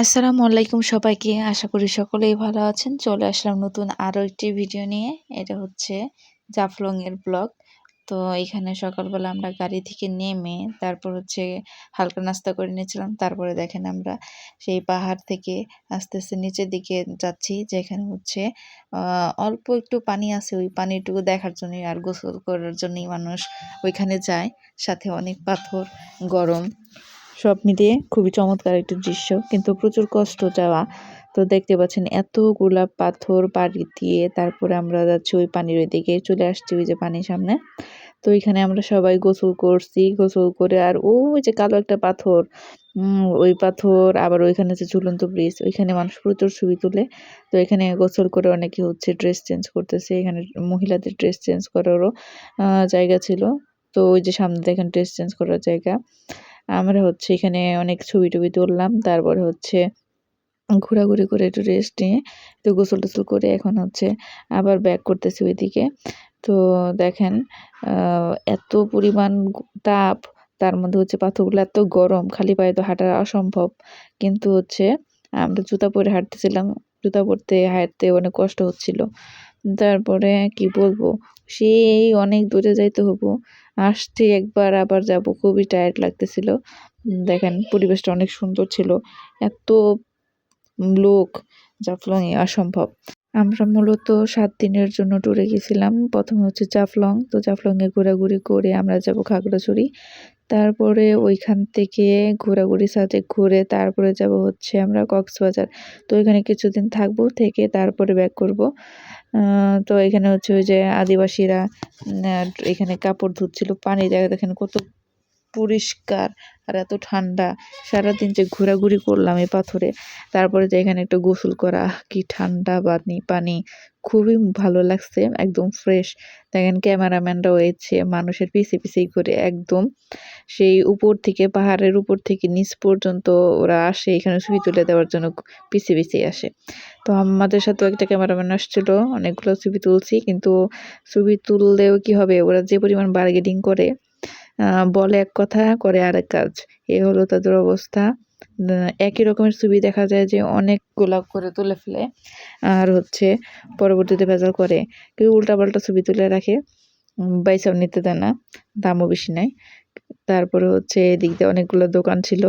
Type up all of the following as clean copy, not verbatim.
আসসালামু আলাইকুম সবাইকে। আশা করি সকলেই ভালো আছেন। চলে আসলাম নতুন আরো একটি ভিডিও নিয়ে। এটা হচ্ছে জাফলং এর ব্লগ। তো এখানে সকালবেলা আমরা গাড়ি থেকে নেমে তারপর হচ্ছে হালকা নাস্তা করে নিয়েছিলাম। তারপরে দেখেন আমরা সেই পাহাড় থেকে আস্তে, আস্তে নিচের দিকে যাচ্ছি, যেখানে হচ্ছে অল্প একটু পানি আছে। ওই পানিটুকু দেখার জন্যই আর গোসল করার জন্যই মানুষ ওইখানে যায়। সাথে অনেক পাথর, গরম সব মিলিয়ে খুবই চমৎকার একটি দৃশ্য, কিন্তু প্রচুর কষ্ট যাওয়া। তো দেখতে পাচ্ছেন এতগুলা পাথর পাড়ি দিয়ে তারপরে আমরা যাচ্ছি ওই পানির ওইদিকে, চলে আসছি ওই যে পানির সামনে। তো এখানে আমরা সবাই গোসল করছি, গোসল করে আর ওই যে কালো একটা পাথর, ওই পাথর আবার ওইখানে যে ঝুলন্ত ব্রিজ, ওইখানে মানুষ প্রচুর ছবি তুলে। তো এখানে গোসল করে অনেকে হচ্ছে ড্রেস চেঞ্জ করতেছে। এখানে মহিলাদের ড্রেস চেঞ্জ করারও জায়গা ছিল। তো ওই যে সামনে দেখেন ড্রেস চেঞ্জ করার জায়গা। আমরা হচ্ছে এখানে অনেক ছবি-টবি তুললাম। তারপরে হচ্ছে ঘোরাঘুরি করে একটু রেস্ট নিয়ে তো গোসল-টোসল করে এখন হচ্ছে আবার ব্যাক করতেছি ওইদিকে। তো দেখেন এত পরিমাণ তাপ, তার মধ্যে হচ্ছে পাথরগুলো এত গরম, খালি পায়ে তো হাঁটা অসম্ভব। কিন্তু হচ্ছে আমরা জুতা পরে হাঁটতেছিলাম। জুতা পরতে হাঁটতে অনেক কষ্ট হচ্ছিল। তারপরে কি বলবো, সেই অনেক দূরে যাইতে হবো। আসছি একবার আবার যাবো, খুবই টায়ার্ড লাগতেছিল। দেখেন পরিবেশটা অনেক সুন্দর ছিল। এত লোক জাফলং এ অসম্ভব। আমরা মূলত ৭ দিনের জন্য ট্যুরে গেছিলাম। ১ম হচ্ছে জাফলং। তো জাফলং এ ঘোরাঘুরি করে আমরা যাবো খাগড়াছড়ি। তারপরে ওইখান থেকে ঘোরাঘুরি সাজেক ঘুরে তারপরে যাব হচ্ছে আমরা কক্সবাজার। তো এখানে কিছুদিন থাকবো, থেকে তারপরে ব্যাক করব। তো এখানে হচ্ছে ওই যে আদিবাসীরা এখানে কাপড় ধুচ্ছিল। পানির জায়গা দেখেন কত পরিষ্কার আর এত ঠান্ডা। সারাদিন যে ঘোরাঘুরি করলাম এই পাথরে, তারপরে যে এখানে একটু গোসল করা, কি ঠান্ডা পানি, খুবই ভালো লাগছে, একদম ফ্রেশ। দেখেন ক্যামেরাম্যানরাও এসে মানুষের পিছে ঘুরে একদম সেই উপর থেকে, পাহাড়ের উপর থেকে নিচ পর্যন্ত ওরা আসে এখানে ছবি তুলে দেওয়ার জন্য, পিছে আসে। তো আমাদের সাথেও একটা ক্যামেরাম্যান আসছিল, অনেকগুলো ছবি তুলছি। কিন্তু ছবি তুললেও কি হবে, ওরা যে পরিমাণ বার্গেনিং করে, বলে এক কথা করে আরেক কাজ। এ হলো তাদের অবস্থা। একই রকমের ছবি দেখা যায় যে অনেকগুলা করে তুলে ফেলে, আর হচ্ছে পরবর্তীতে ভেজাল করে। কেউ উল্টাপাল্টা ছবি তুলে রাখে, বাইসাও নিতে দেয় না, দামও বেশি নেয়। তারপরে হচ্ছে এদিক দিয়ে অনেকগুলো দোকান ছিল,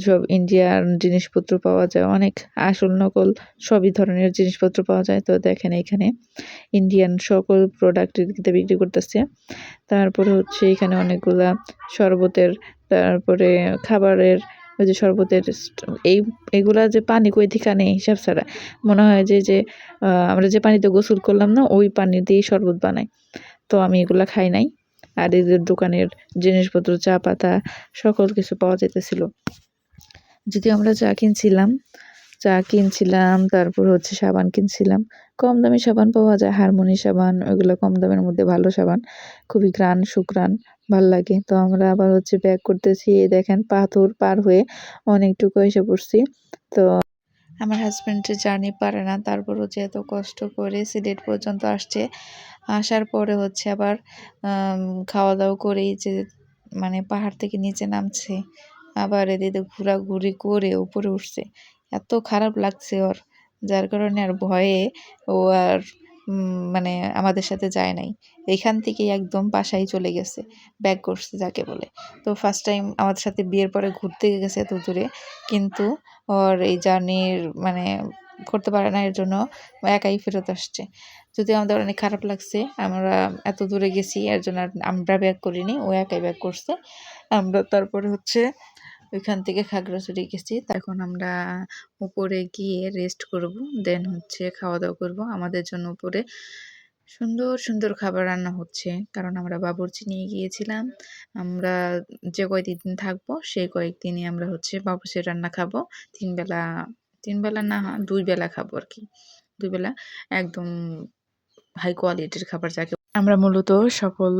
সব ইন্ডিয়ান জিনিসপত্র পাওয়া যায়, অনেক আসল নকল সবই ধরনের জিনিসপত্র পাওয়া যায়। তো দেখেন এখানে ইন্ডিয়ান সকল প্রোডাক্ট এদিকে বিক্রি করতেছে। তারপরে হচ্ছে এখানে অনেকগুলা শরবতের, তারপরে খাবারের, ওই যে শরবতের এই এগুলা যে পানি কই থেকে আনে হিসাব ছাড়া। মনে হয় যে আমরা যে পানিতে গোসল করলাম না, ওই পানি দিয়েই শরবত বানায়। তো আমি এগুলা খাই নাই। আর এদের দোকানের জিনিসপত্র, চা পাতা সকল কিছু পাওয়া যাইতেছিল। যদিও আমরা চা কিনছিলাম, তারপর হচ্ছে সাবান কিনছিলাম। কম দামি সাবান পাওয়া যায়, হারমোনি সাবান, ওইগুলো কম দামের মধ্যে ভালো সাবান, খুবই ঘ্রাণ সুঘ্রাণ, ভাল লাগে। তো আমরা আবার হচ্ছে ব্যাক করতেছি, এই দেখেন পাথর পার হয়ে অনেকটুকু এসে পড়ছি। তো আমার হাজব্যান্ড জার্নি পারে না, তারপরও যে এত কষ্ট করে সিলেট পর্যন্ত আসছে, আসার পরে হচ্ছে আবার খাওয়া দাওয়া করেই যে মানে পাহাড় থেকে নিচে নামছে, আবার এদিকে ঘোরাঘুরি করে উপরে উঠছে। এত খারাপ লাগছে ওর, যার কারণে আর ভয়ে ও আর মানে আমাদের সাথে যায় নাই। এইখান থেকেই একদম বাসায় চলে গেছে, ব্যাক করছে যাকে বলে। তো ফার্স্ট টাইম আমাদের সাথে বিয়ের পরে ঘুরতে গেছে এত দূরে, কিন্তু ওর এই জার্নির মানে করতে পারে না, এর জন্য ও একাই ফেরত আসছে। যদিও আমাদের অনেক খারাপ লাগছে, আমরা এত দূরে গেছি, এর জন্য আর আমরা ব্যাক করিনি, ও একাই ব্যাক করছে। আমরা তারপরে হচ্ছে ওইখান থেকে খাগড়াছড়ি গেছি। এখন আমরা উপরে গিয়ে রেস্ট করব, দেন হচ্ছে খাওয়া দাওয়া করব। আমাদের জন্য উপরে সুন্দর সুন্দর খাবার রান্না হচ্ছে, কারণ আমরা বাবুর্চি নিয়ে গিয়েছিলাম। আমরা যে কয়দিন থাকবো সেই কয়েকদিনই আমরা হচ্ছে বাবুর্চির রান্না খাবো। ৩ বেলা, ৩ বেলা না ২ বেলা খাবো আর কি। ২ বেলা একদম হাই কোয়ালিটির খাবার যাকে আমরা মূলত সকল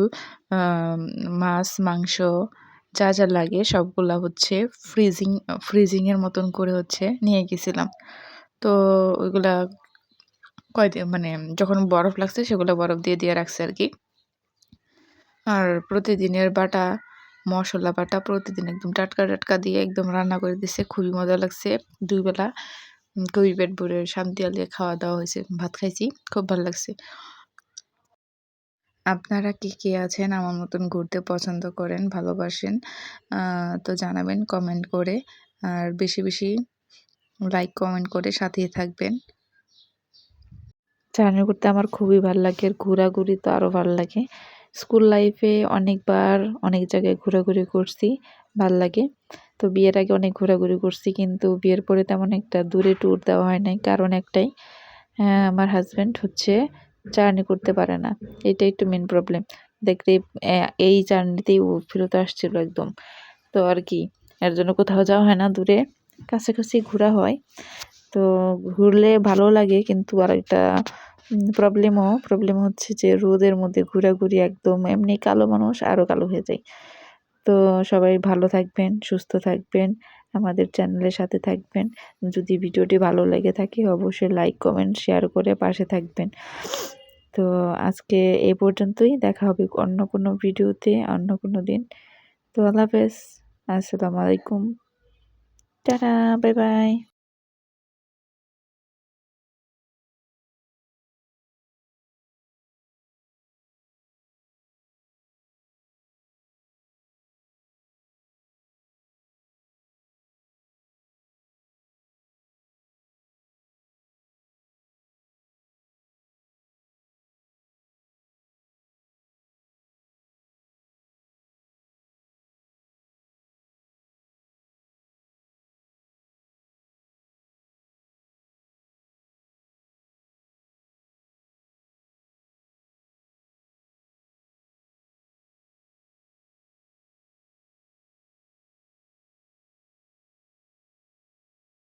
মাছ, মাংস যা লাগে সবগুলা হচ্ছে ফ্রিজিং এর মতন করে হচ্ছে নিয়ে গেছিলাম। তো ওইগুলা কয়দিন মানে যখন বরফ লাগছে সেগুলো বরফ দিয়ে রাখছে আর কি। আর প্রতিদিনের বাটা মশলা বাটা প্রতিদিন একদম টাটকা টাটকা দিয়ে একদম রান্না করে দিছে, খুবই মজা লাগছে। 2 বেলা খুবই পেট ভরে শান্তি আলিয়ে খাওয়া দাওয়া হয়েছে, ভাত খাইছি, খুব ভালো লাগছে। আপনারা কে আছেন আমার মতন ঘুরতে পছন্দ করেন, ভালোবাসেন, তো জানাবেন কমেন্ট করে। আর বেশি বেশি লাইক কমেন্ট করে সাথেই থাকবেন। জার্নি করতে আমার খুবই ভাল লাগে, আর ঘোরাঘুরি তো আরও ভাল লাগে। স্কুল লাইফে অনেকবার অনেক জায়গায় ঘোরাঘুরি করছি, ভাল লাগে। তো বিয়ের আগে অনেক ঘোরাঘুরি করছি, কিন্তু বিয়ের পরে তেমন একটা দূরে ট্যুর দেওয়া হয় নাই, কারণ একটাই, আমার হাজব্যান্ড হচ্ছে জার্নি করতে পারে না, এটাই একটু মেন প্রবলেম। দেখতে এই জার্নিতেই ও ফেরত আসছিল একদম। তো আর কি, এর জন্য কোথাও যাওয়া হয় না দূরে, কাছাকাছি ঘোরা হয়। তো ঘুরলে ভালো লাগে, কিন্তু আরেকটা প্রবলেম হচ্ছে যে রোদের মধ্যে ঘোরাঘুরি, একদম এমনি কালো মানুষ আরও কালো হয়ে যায়। তো সবাই ভালো থাকবেন, সুস্থ থাকবেন, আমাদের চ্যানেলের সাথে থাকবেন। যদি ভিডিওটি ভালো লেগে থাকে অবশ্যই লাইক কমেন্ট শেয়ার করে পাশে থাকবেন। তো আজকে এই পর্যন্তই, দেখা হবে অন্য কোনো ভিডিওতে অন্য কোনো দিন। তো আল্লাহ হাফেজ, আসসালামু আলাইকুম, টাটা, বাই বাই।